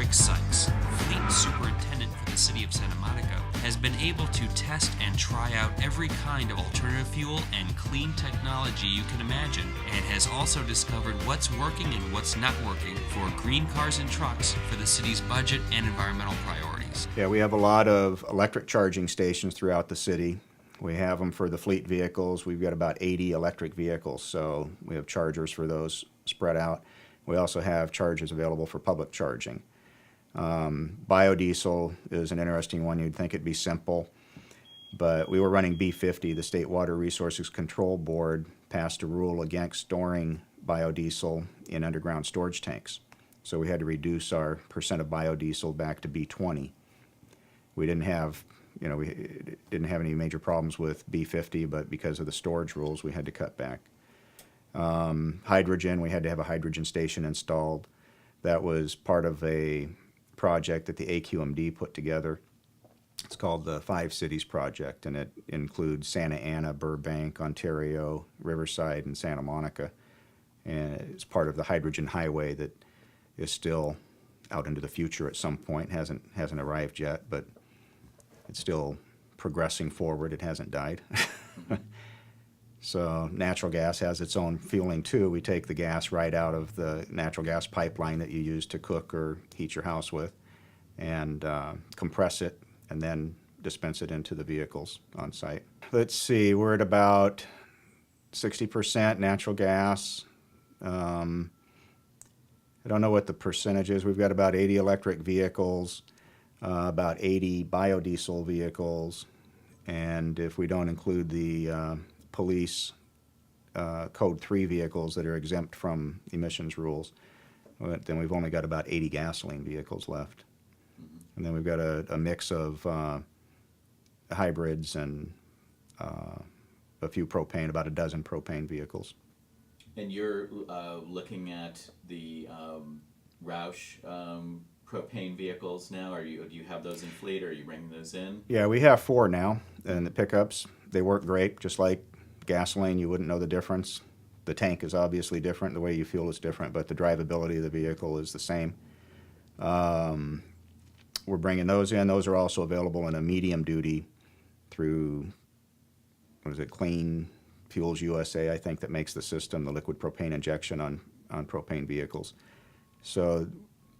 Alex Sikes, Fleet Superintendent for the City of Santa Monica, has been able to test and try out every kind of alternative fuel and clean technology you can imagine, and has also discovered what's working and what's not working for green cars and trucks for the city's budget and environmental priorities. Yeah, we have a lot of electric charging stations throughout the city. We have them for the fleet vehicles. We've got about 80 electric vehicles, so we have chargers for those spread out. We also have chargers available for public charging. Biodiesel is an interesting one. You'd think it'd be simple, but we were running B50. The State Water Resources Control Board passed a rule against storing biodiesel in underground storage tanks. So we had to reduce our percent of biodiesel back to B20. We didn't have any major problems with B50, but because of the storage rules, we had to cut back. Hydrogen, we had to have a hydrogen station installed. That was part of a project that the AQMD put together. It's called the 5 Cities Project, and it includes Santa Ana, Burbank, Ontario, Riverside, and Santa Monica. And it's part of the hydrogen highway that is still out into the future at some point. Hasn't arrived yet, but it's still progressing forward. It hasn't died. So natural gas has its own fueling too. We take the gas right out of the natural gas pipeline that you use to cook or heat your house with, and compress it and then dispense it into the vehicles on site. Let's see, we're at about 60% natural gas. I don't know what the percentage is. We've got about 80 electric vehicles, about 80 biodiesel vehicles, and if we don't include the police Code 3 vehicles that are exempt from emissions rules, then we've only got about 80 gasoline vehicles left. And then we've got a mix of hybrids and a few propane, about a dozen propane vehicles. And you're looking at the Roush propane vehicles now? Do you have those in fleet, or are you bringing those in? Yeah, we have 4 now, and the pickups, they work great, just like gasoline. You wouldn't know the difference. The tank is obviously different, the way you fuel is different, but the drivability of the vehicle is the same. We're bringing those in. Those are also available in a medium duty through, Clean Fuels USA, I think, that makes the system, the liquid propane injection on propane vehicles. So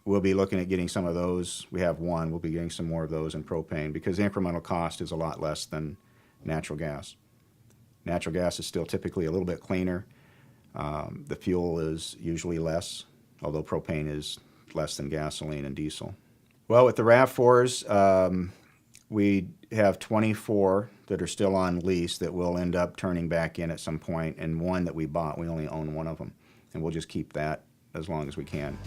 we'll be looking at getting some of those. We have one. We'll be getting some more of those in propane because the incremental cost is a lot less than natural gas. Natural gas is still typically a little bit cleaner. The fuel is usually less, although propane is less than gasoline and diesel. Well, with the RAV4s, we have 24 that are still on lease that will end up turning back in at some point, and one that we bought, we only own one of them, and we'll just keep that as long as we can.